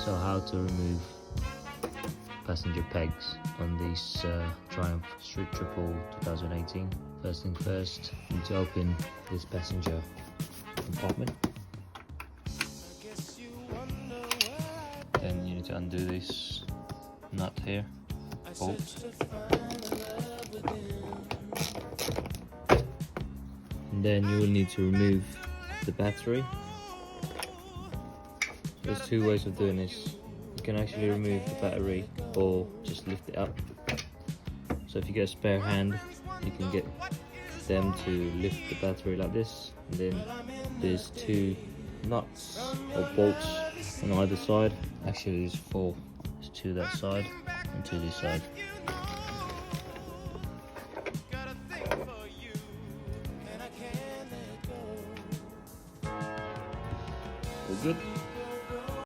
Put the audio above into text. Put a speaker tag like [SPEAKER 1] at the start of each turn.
[SPEAKER 1] So how to remove passenger pegs on this Triumph Street Triple 2018. First thing first, you need to open this passenger compartment. Then you need to undo this nut here, bolt. And then you will need to remove the battery. There's two ways of doing this. You can actually remove the battery or just lift it up. So if you get a spare hand, you can get them to lift the battery like this, and then there's two nuts or bolts on either side. Actually there's four. There's two that side and two this side. All good.